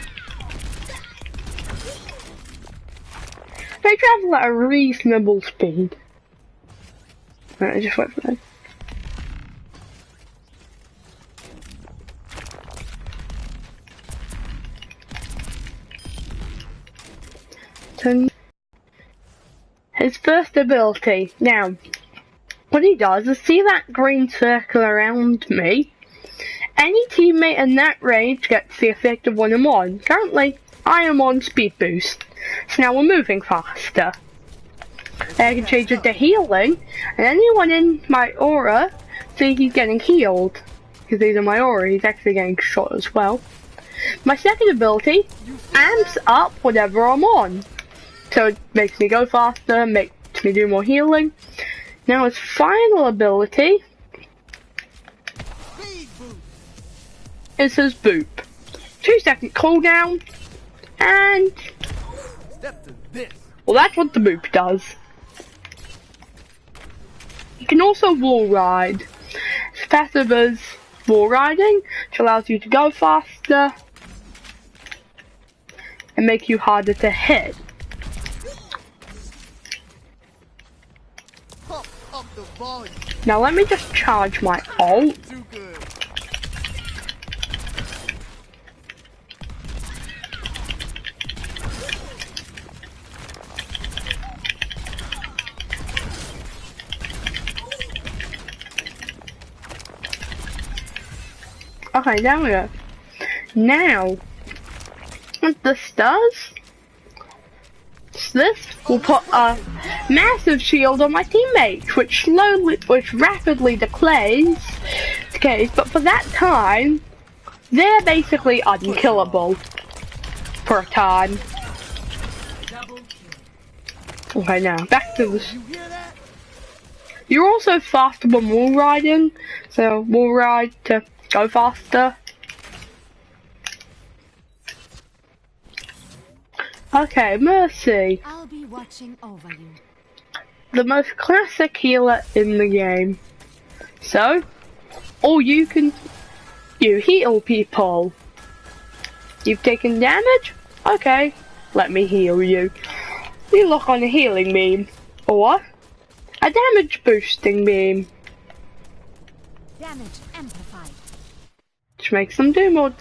They travel at a reasonable speed. Right, just wait for that. His first ability. Now, what he does is see that green circle around me. Any teammate in that range gets the effect of when I'm on. Currently, I am on speed boost. So now we're moving faster. And I can change it to healing, and anyone in my aura see he's getting healed. Because he's in my aura, he's actually getting shot as well. My second ability amps up whatever I'm on. So it makes me go faster, makes me do more healing. Now his final ability is his boop. 2-second cooldown, and well, that's what the boop does. You can also wall ride. His passive is wall riding, which allows you to go faster and make you harder to hit. Now let me just charge my ult. Okay, there we go. Now, what this does, this will put a massive shield on my teammates, which rapidly decays, but for that time, they're basically unkillable for a time. Okay, now, back to this. You're also faster when wall riding, so wall ride to go faster. Okay, Mercy.
I'll be watching over you.
The most classic healer in the game. So, all you can You heal people. You've taken damage? Okay, let me heal you. You look on a healing beam. Or a damage boosting beam.
Damage amplified.
Which makes them do more.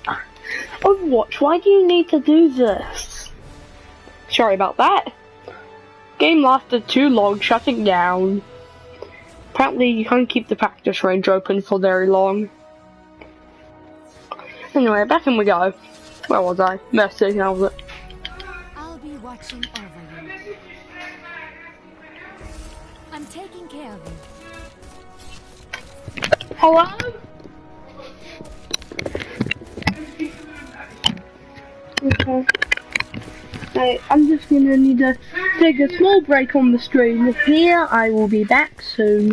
Overwatch, why do you need to do this? Sorry about that. Game lasted too long, shutting down. Apparently you can't keep the practice range open for very long. Anyway, back in we go. Where was I? Mercy, how was it?
I'll be watching over you. I'm taking care of you.
Hello? Okay. Right, I'm just gonna need to take a small break on the stream here. I will be back soon.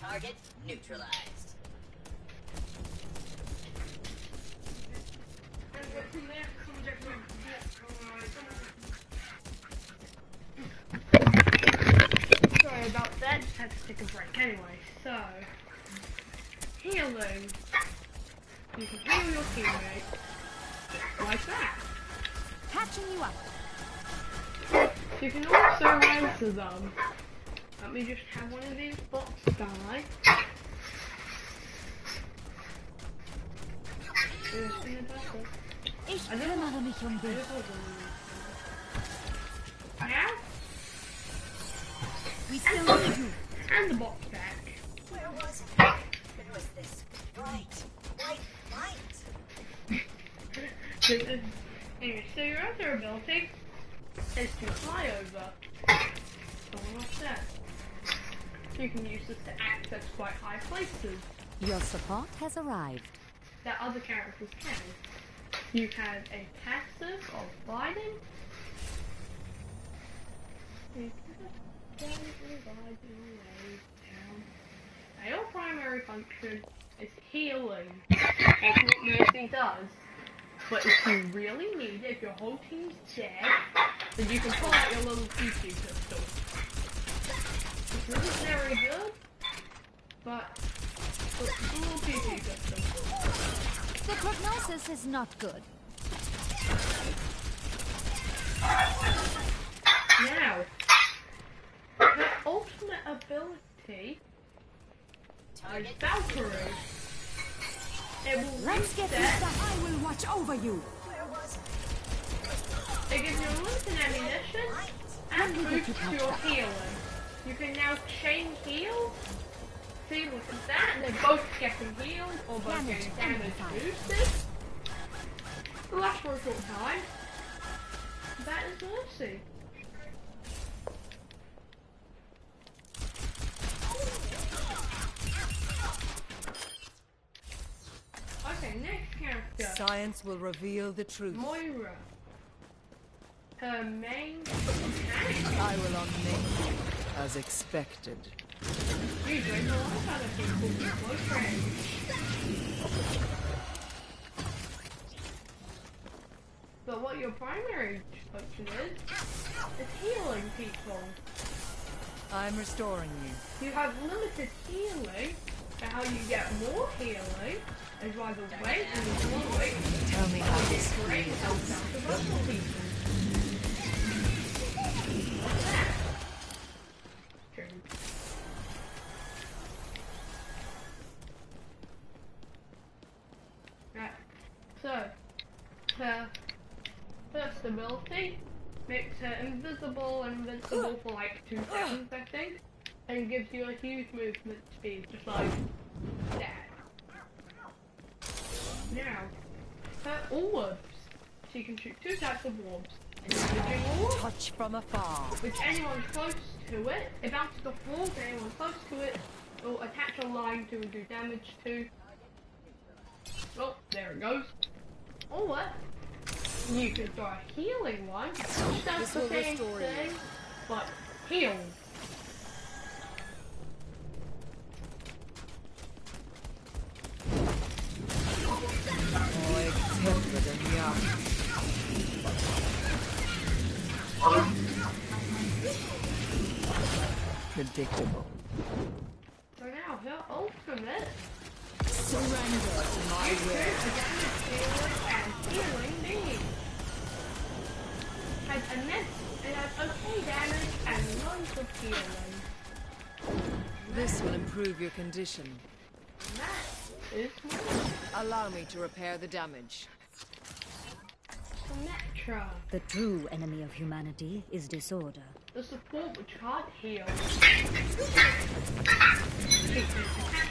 Target neutralized.
Sorry about that, just had to take a break anyway. So, healing. You can heal your teammates. Like that.
Patching you up.
You can also answer them. Let me just have one of these bots die.
Ich kümmere mich um dich.
Now?
We still need you.
And the bot's back.
Where was it? It was this bright, light.
Anyway, so your other ability is to fly over. Someone like that. You can use this to access quite high places
Your support has arrived.
that other characters can. You have a passive of gliding. You can gently glide your way down. Now your primary function is healing. That's what Mercy does. But if you really need it, if your whole team's dead, then you can pull out your little PP pistol. This isn't very good, but it's a little PP pistol.
The prognosis is not good.
Now, her ultimate ability is Valkyrie. It will
Let's get this
reset.
done. I will watch over you.
It gives you unlimited ammunition and boosts your healing. You can now chain heal. See, look at that. They're both getting healed or both getting damage boosted. It'll last for a short time. That is Mercy. Okay, next character.
Science will reveal the truth.
Moira. Her main attack.
I will unmain you, as expected.
You drink a lot of other people with close friends. But what your primary function is healing people.
I'm restoring you.
You have limited healing, but how you get more healing is by the weight and the fluid.
Tell me how this
Great helps out the muscle people. What's that? Drink. Right. So, her first ability makes her invisible and invincible for like 2 seconds, I think, and gives you a huge movement speed, just like that. Now, all orbs. So you can shoot 2 types of orbs. An imaging orb,
Touch from afar.
which anyone close to it, it bounces off walls, and anyone close to it will attach a line to do damage to. Oh, there it goes. Or you can throw a healing one, which does the same thing, but heals.
Predictable.
So now her ultimate
Surrender to my will.
and healing being. Has immense, it has okay damage and loads of healing.
This will improve your condition.
And that is more.
Allow me to repair the damage.
Symmetra.
The true enemy of humanity is disorder.
The support which can't heal. Attack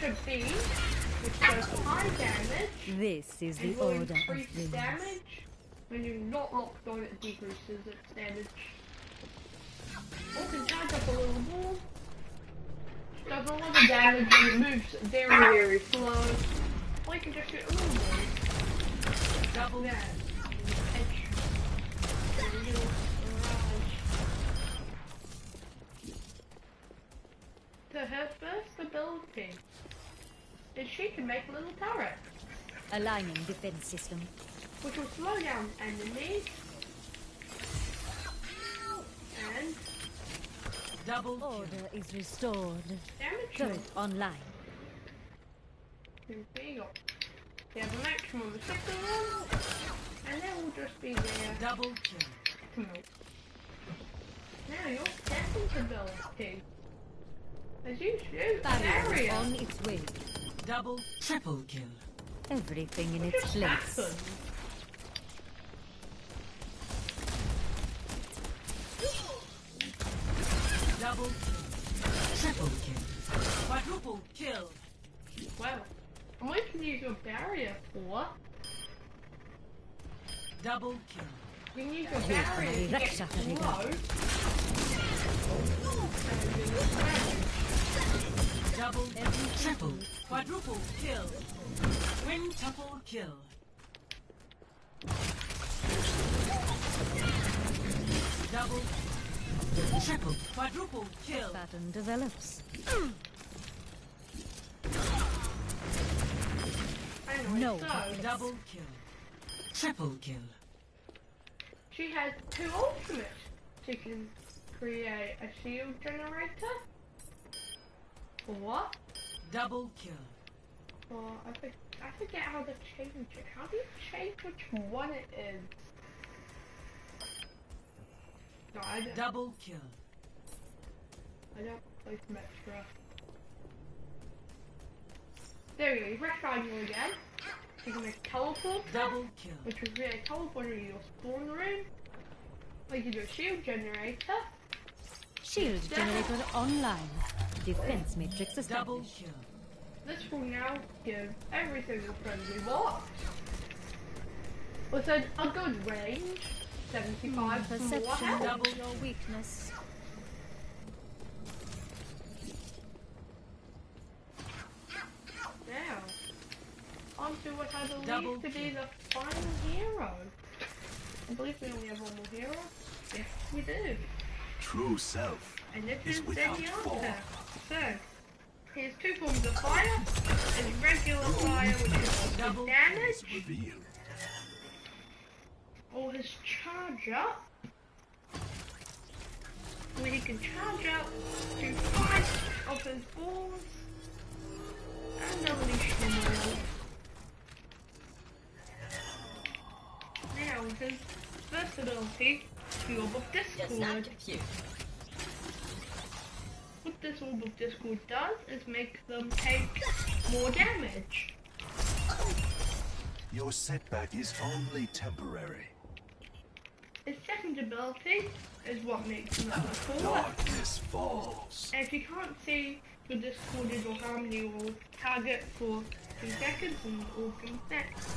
a beam, which does high damage.
This is the
And will
order of
increase
things.
damage. When you're not locked on, it decreases its damage. Or can charge up a little more. Does a lot of damage and it moves very slow. Or you can just shoot a little more. Double that. So her first ability is she can make a little turret,
Aligning defense system.
which will slow down enemies and
Double
Order is restored.
damage
Turret
them.
online.
There you go. They have a maximum of 6 of them, and they will just be there
double kill.
to move. Now your second ability. As you shoot an
Barrier
area,
on its way.
Double triple kill.
Everything in
what
its
just
place.
happened?
Double kill. Triple kill. Quadruple kill.
Well, and what can you use your barrier for?
Double kill.
You can use your
Here,
barrier to
Marie,
get
Raksha, Marie.
close.
Double triple. Quadruple kill. Quintuple kill. Double triple. Quadruple kill.
Pattern develops.
Anyway,
No.
so
Double kill. Triple kill.
she has 2 ultimates. She can create a shield generator. Or,
Double kill.
I forget how to change it. How do you change which one it is? No, I
Double kill.
don't play Symmetra. There you go, you press triangle again. You can make teleport,
Double kill.
which will create a teleporter in your spawn room. Or you can do a shield generator.
Shield generator online. Defense matrix
Double
established.
kill.
This will now give every single friendly bot with a good range, 75 for more
Perception
health.
Double.
is your weakness.
Now, on to what I
Double
believe to be the final hero. I believe we only have one more hero. Yes, we do.
True self
And this
is
is
without
Zenyatta.
form.
So, he has 2 forms of fire. There's regular fire, which is
Double
damage,
revealed.
or his charge up, where he can charge up to 5 of his balls and unleash them all. Now, his first ability, the Orb of Discord. What this Orb of Discord does is make them take more damage.
Your setback is only temporary.
His second ability is what makes him a forward.
Darkness falls.
And if you can't see the discorded or harmony, will target for 2 seconds and all comes next.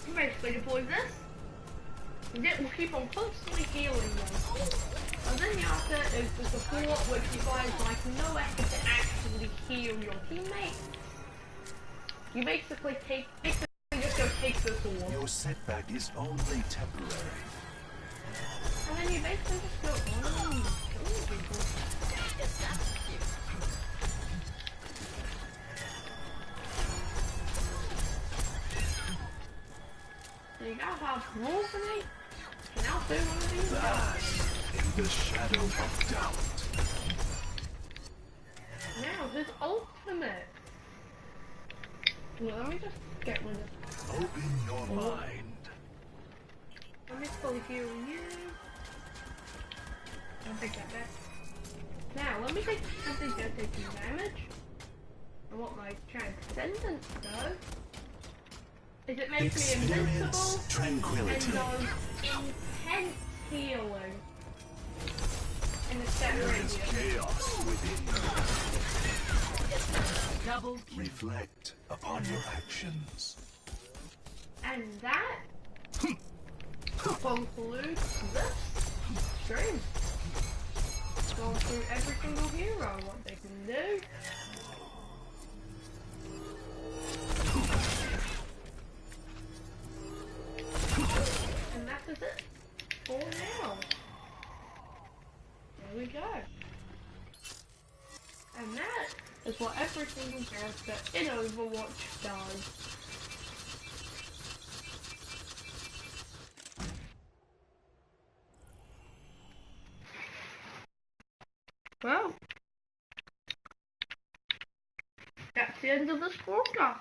You basically deploy this, and it will keep on constantly healing them. And then you have to is the support, which requires like no effort to actually heal your teammates. You basically just go take this all.
Your setback is only temporary.
And then you basically just go on and kill people. So you gotta have rules for me. And I'll do one of these guys.
In the shadow of doubt.
Now, his ultimate. Well, let me just get rid of.
Open your mind.
Let me fully heal you. I'll take that back. Now, let me take something that's taking damage. I want my transcendence though. Is it makes me invincible
Experience tranquility.
and does intense healing in the set
There is
radius.
chaos within
Double
you. Reflect upon your actions.
And that concludes this stream. Going through every single hero, what they can do. And that is it for now. There we go. And that is what every single character in Overwatch does. Well, that's the end of this broadcast.